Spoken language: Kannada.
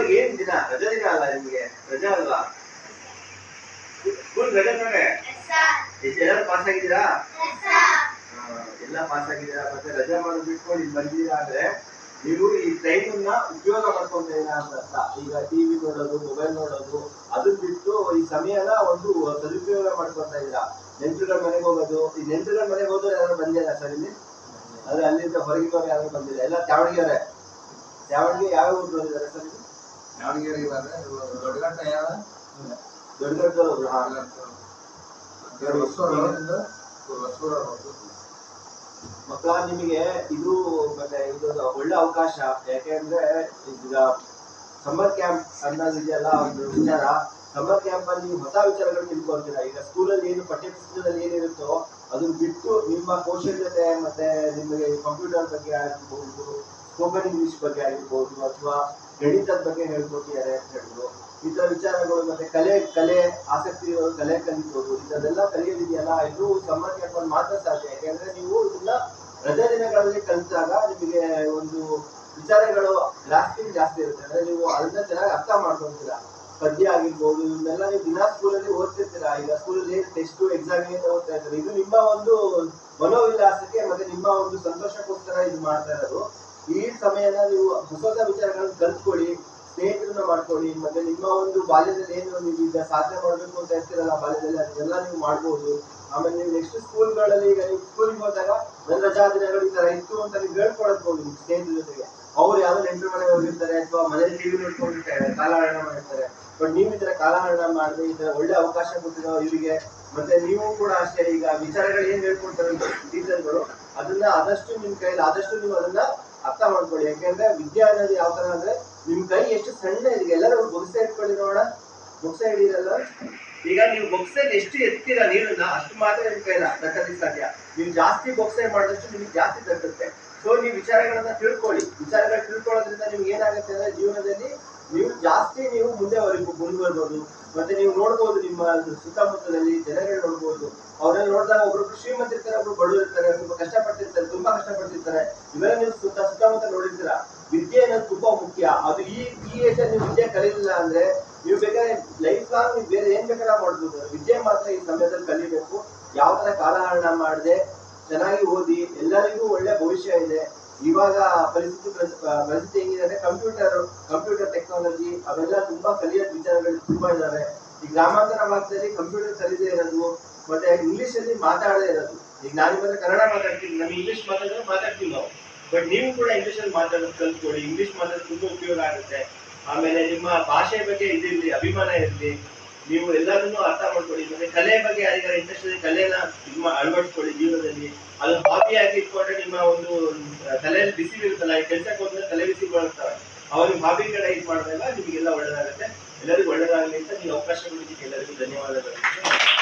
ಇವಾಗ ಏನ್ ದಿನ ರಜಾ ದಿನ ಅಲ್ಲ ನಿಮ್ಗೆ ರಜಾ ಅಲ್ವಾ ಸ್ಕೂಲ್ ರಜಾ ತಾನೆ ಎಲ್ಲರೂ ಪಾಸ್ ಆಗಿದ್ದೀರಾ ಎಲ್ಲ ಪಾಸ್ ಆಗಿದ್ದೀರಾ ಮತ್ತೆ ರಜಾ ಮಾಡೋದು ಬಿಟ್ಕೊಂಡು ಇಲ್ಲಿ ಬಂದಿದ್ದೀರಾ ಅಂದ್ರೆ ನೀವು ಈ ಟೈಮ್ ಅನ್ನ ಉಪಯೋಗ ಮಾಡ್ಕೊಂತ ಇಲ್ಲ ಅಂತ ಅರ್ಥ ಈಗ ಟಿವಿ ನೋಡೋದು ಮೊಬೈಲ್ ನೋಡೋದು ಅದನ್ನ ಬಿಟ್ಟು ಈ ಸಮಯನ ಒಂದು ಸದುಪಯೋಗ ಮಾಡ್ಕೊಂತ ಇದ್ದೀರಾ ನೆಂಟರುಗಳ ಮನೆಗೆ ಹೋಗೋದು ಈ ನೆಂಟರುಗಳ ಮನೆಗೆ ಹೋದ್ರೆ ಯಾರು ಬಂದಿಲ್ಲ ಸರ್ ಇಲ್ಲಿ ಆದ್ರೆ ಅಲ್ಲಿಂದ ಹೊರಗಿನವ್ರು ಯಾರು ಬಂದಿಲ್ಲ ಎಲ್ಲ ದಾವಣಗೆರೆ ಯಾವ ಊರು ಬಂದಿದ್ದಾರೆ ಸರ್ ಇಲ್ಲಿ ದಾವಣಗೆರೆ ದೊಡ್ಡಗಟ್ಟ ಯಾವ ದೊಡ್ಡಗಟ್ಟದವರು ಮಕ್ಕಳ ನಿಮಗೆ ಇದು ಮತ್ತೆ ಇದೊಂದು ಒಳ್ಳೆ ಅವಕಾಶ ಯಾಕೆಂದ್ರೆ ಈಗ ಸಮ್ಮರ್ ಕ್ಯಾಂಪ್ ಅನ್ನೋದಿದೆಯಲ್ಲ ಒಂದು ವಿಚಾರ ಸಮ್ಮರ್ ಕ್ಯಾಂಪ್ ಅಲ್ಲಿ ನೀವು ಹೊಸ ವಿಚಾರಗಳು ತಿಳ್ಕೊಳ್ತೀರಾ ಈಗ ಸ್ಕೂಲಲ್ಲಿ ಏನು ಪಠ್ಯಪುಸ್ತಕದಲ್ಲಿ ಏನಿರುತ್ತೋ ಅದನ್ನ ಬಿಟ್ಟು ನಿಮ್ಮ ಕೌಶಲ್ಯತೆ ಮತ್ತೆ ನಿಮಗೆ ಕಂಪ್ಯೂಟರ್ ಬಗ್ಗೆ ಆಗಿರ್ಬೋದು ಸ್ಪೋಕನ್ ಇಂಗ್ಲಿಷ್ ಬಗ್ಗೆ ಆಗಿರ್ಬೋದು ಅಥವಾ ಗಣಿತದ ಬಗ್ಗೆ ಹೇಳ್ಕೊಟ್ಟಿದ್ದಾರೆ ಅಂತ ಹೇಳಿದ್ರು ಈ ತರ ವಿಚಾರಗಳು ಮತ್ತೆ ಕಲೆ ಆಸಕ್ತಿ ಕಲೆ ಕಲಿಬೋದು ಇದೆಲ್ಲ ಕಲಿಯೋದಿದೆಯಲ್ಲ ಇದು ಸಮ್ಮರ್ ಕ್ಯಾಂಪ್ ಅಲ್ಲಿ ಮಾತ್ರ ಸಾಧ್ಯ ಯಾಕೆಂದ್ರೆ ನೀವು ಇದನ್ನ ರಜಾ ದಿನಗಳಲ್ಲಿ ಕಲಿತಾಗ ನಿಮಗೆ ಒಂದು ವಿಚಾರಗಳು ಜಾಸ್ತಿ ಇರುತ್ತೆ ಅಂದ್ರೆ ನೀವು ಅದನ್ನ ಚೆನ್ನಾಗಿ ಅರ್ಥ ಮಾಡ್ಕೊಂತೀರಾ ಪದ್ಯ ಆಗಿರ್ಬೋದು ಇವನ್ನೆಲ್ಲ ನೀವು ದಿನ ಸ್ಕೂಲಲ್ಲಿ ಓದ್ತಿರ್ತೀರಾ ಈಗ ಸ್ಕೂಲಲ್ಲಿ ಟೆಸ್ಟ್ ಎಕ್ಸಾಮಿಗೆ ಓದ್ತಾ ಇರ್ತಾರೆ ಇದು ನಿಮ್ಮ ಒಂದು ಮನೋವಿಲಾಸಕ್ಕೆ ಮತ್ತೆ ನಿಮ್ಮ ಒಂದು ಸಂತೋಷಕ್ಕೋಸ್ಕರ ಇದು ಮಾಡ್ತಾ ಇರೋದು ಈ ಸಮಯನ ನೀವು ಹೊಸ ವಿಚಾರಗಳನ್ನ ಕಲ್ತ್ಕೊಳ್ಳಿ ಸ್ನೇಹಿತರನ್ನ ಮಾಡ್ಕೊಳ್ಳಿ ಮತ್ತೆ ನಿಮ್ಮ ಒಂದು ಬಾಲ್ಯದಲ್ಲಿ ಏನು ನೀವು ಈಗ ಸಾಧನೆ ಮಾಡ್ಬೇಕು ಅಂತ ಇರ್ತೀರಲ್ಲ ಬಾಲ್ಯದಲ್ಲಿ ಅದನ್ನೆಲ್ಲ ನೀವು ಮಾಡ್ಬೋದು ಆಮೇಲೆ ನೀವು ನೆಕ್ಸ್ಟ್ ಸ್ಕೂಲ್ಗಳಲ್ಲಿ ಈಗ ನೀವು ಸ್ಕೂಲಿಗೆ ಹೋದಾಗ ನನ್ನ ರಜಾ ದಿನಗಳು ಈ ತರ ಇತ್ತು ಅಂತ ನೀವು ಹೇಳ್ಕೊಡಬಹುದು ನಿಮ್ಮ ಸ್ನೇಹಿತರ ಜೊತೆಗೆ ಅವ್ರು ಯಾವ್ದೋ ನೆಂಟರ ಮನೆಗೆ ಹೋಗಿರ್ತಾರೆ ಅಥವಾ ಮನೇಲಿ ಟಿವಿ ನೋಡ್ಕೊಂಡಿರ್ತಾರೆ ಕಾಲಹರಣ ಮಾಡಿರ್ತಾರೆ ಬಟ್ ನೀವು ಈ ತರ ಕಾಲಹರಣ ಮಾಡಿದ್ರೆ ಈ ತರ ಒಳ್ಳೆ ಅವಕಾಶ ಕೊಟ್ಟಿರೋ ಇವರಿಗೆ ಮತ್ತೆ ನೀವು ಕೂಡ ಅಷ್ಟೇ ಈಗ ವಿಚಾರಗಳು ಏನ್ ಹೇಳ್ಕೊಡ್ತಾರೆ ಟೀಚರ್ಗಳು ಅದನ್ನ ಆದಷ್ಟು ನಿಮ್ ಕೈಲಿ ಆದಷ್ಟು ನೀವು ಅದನ್ನ ಅರ್ಥ ಮಾಡ್ಕೊಳ್ಳಿ ಯಾಕೆಂದ್ರೆ ವಿದ್ಯೆ ಅನ್ನೋದು ಯಾವ ತರ ಅಂದ್ರೆ ನಿಮ್ ಕೈ ಎಷ್ಟು ಸಣ್ಣ ಇದೆ ಎಲ್ಲರೂ ಬೊಗ್ಸೆ ಇಟ್ಕೊಳ್ಳಿ ನೋಡ ಬೊಗ್ಸೆ ಹಿಡಿಯಲ್ಲ ಈಗ ನೀವು ಬೊಗ್ಸೆಲ್ ಎಷ್ಟು ಎತ್ತೀರಾ ನೀರನ್ನ ಅಷ್ಟು ಮಾತ್ರ ನಿಮ್ ಕೈಲ ತಟ್ಟಲಿಕ್ಕೆ ಸಾಧ್ಯ ನೀವು ಜಾಸ್ತಿ ಬೊಗ್ಸೆ ಮಾಡಿದಷ್ಟು ನಿಮ್ಗೆ ಜಾಸ್ತಿ ತಟ್ಟುತ್ತೆ ಸೊ ನೀವು ವಿಚಾರಗಳನ್ನ ತಿಳ್ಕೊಳ್ಳಿ ವಿಚಾರಗಳು ತಿಳ್ಕೊಳ್ಳೋದ್ರಿಂದ ನಿಮ್ಗೆ ಏನಾಗುತ್ತೆ ಅಂದ್ರೆ ಜೀವನದಲ್ಲಿ ನೀವು ಜಾಸ್ತಿ ನೀವು ಮುಂದುವರ್ಬೋದು ಮತ್ತೆ ನೀವು ನೋಡ್ಬೋದು ನಿಮ್ಮ ಸುತ್ತಮುತ್ತದಲ್ಲಿ ಜನಗಳು ನೋಡ್ಬೋದು ಅವರೆಲ್ಲ ನೋಡಿದಾಗ ಒಬ್ರು ಶ್ರೀಮಂತ ಇರ್ತಾರೆ ಒಬ್ರು ಬಡವರು ಇರ್ತಾರೆ ತುಂಬಾ ಕಷ್ಟಪಟ್ಟಿರ್ತಾರೆ ತುಂಬಾ ಕಷ್ಟಪಟ್ಟಿರ್ತಾರೆ ಇವೆಲ್ಲ ನೀವು ಸುತ್ತಮುತ್ತ ನೋಡಿರ್ತೀರಾ ವಿದ್ಯೆ ಅನ್ನೋದು ತುಂಬಾ ಮುಖ್ಯ ಅದು ಈ ಏಜ್ ಅಲ್ಲಿ ನೀವು ವಿದ್ಯೆ ಕಲಿಲಿಲ್ಲ ಅಂದ್ರೆ ನೀವು ಬೇಕಾದ್ರೆ ಲೈಫ್ ಲಾಂಗ್ ನೀವು ಬೇರೆ ಏನ್ ಬೇಕಾದ್ರೆ ಮಾಡ್ಬೋದು ವಿದ್ಯೆ ಮಾತ್ರ ಈ ಸಮಯದಲ್ಲಿ ಕಲಿಬೇಕು ಯಾವ ತರ ಕಾಲಹರಣ ಮಾಡದೆ ಚೆನ್ನಾಗಿ ಓದಿ ಎಲ್ಲರಿಗೂ ಒಳ್ಳೆ ಭವಿಷ್ಯ ಇದೆ ಇವಾಗ ಪರಿಸ್ಥಿತಿ ಹೆಂಗಿದೆ ಅಂದ್ರೆ ಕಂಪ್ಯೂಟರ್ ಟೆಕ್ನಾಲಜಿ ಅವೆಲ್ಲ ತುಂಬಾ ಕಲಿಯೋ ವಿಚಾರಗಳು ತುಂಬಾ ಇದಾವೆ ಈ ಗ್ರಾಮಾಂತರ ಭಾಗದಲ್ಲಿ ಕಂಪ್ಯೂಟರ್ ಕಲಿದೇ ಇರೋದು ಮತ್ತೆ ಇಂಗ್ಲಿಷ್ ಅಲ್ಲಿ ಮಾತಾಡದೇ ಇರೋದು ಈಗ ನಾನು ಬಂದ್ರೆ ಕನ್ನಡ ಮಾತಾಡ್ತೀನಿ ನಮ್ಗೆ ಇಂಗ್ಲಿಷ್ ಮಾತಾಡ್ತೀವಿ ನಾವು ಬಟ್ ನೀವು ಕೂಡ ಇಂಗ್ಲಿಷ್ ಅಲ್ಲಿ ಮಾತಾಡೋದು ಕಲ್ತ್ಕೊಳ್ಳಿ ಇಂಗ್ಲಿಷ್ ಮಾತಾಡೋದು ತುಂಬಾ ಉಪಯೋಗ ಆಗುತ್ತೆ ಆಮೇಲೆ ನಿಮ್ಮ ಭಾಷೆ ಬಗ್ಗೆ ಇದಿರ್ಲಿ ಅಭಿಮಾನ ಇರಲಿ ನೀವು ಎಲ್ಲರನ್ನೂ ಅರ್ಥ ಮಾಡ್ಕೊಳ್ಳಿ ಮತ್ತೆ ಕಲೆ ಬಗ್ಗೆ ಯಾರಿಗಾರ ಇಂಟ್ರೆಸ್ಟ್ ಇದೆ ಕಲೆನ ಅಳವಡಿಸ್ಕೊಳ್ಳಿ ಜೀವನದಲ್ಲಿ ಅದು ಹಾಬಿ ಆಗಿ ಇಟ್ಕೊಂಡ್ರೆ ನಿಮ್ಮ ಒಂದು ತಲೆಯಲ್ಲಿ ಬಿಸಿ ಇರುತ್ತಲ್ಲ ಈ ಕೆಲ್ಸಕ್ಕೆ ಹೋದ್ರೆ ತಲೆ ಬಿಸಿ ಬರುತ್ತವೆ ಅವ್ರಿಗೆ ಹಾಬಿ ಕಡೆ ಇದು ಮಾಡಿದಾಗ ನಿಮಗೆಲ್ಲ ಒಳ್ಳೇದಾಗುತ್ತೆ ಎಲ್ಲರಿಗೂ ಒಳ್ಳೇದಾಗಲಿ ಅಂತ ನೀವು ಅವಕಾಶ ಕೊಟ್ಟಿದ್ದಕ್ಕೆ ಎಲ್ಲರಿಗೂ ಧನ್ಯವಾದಗಳು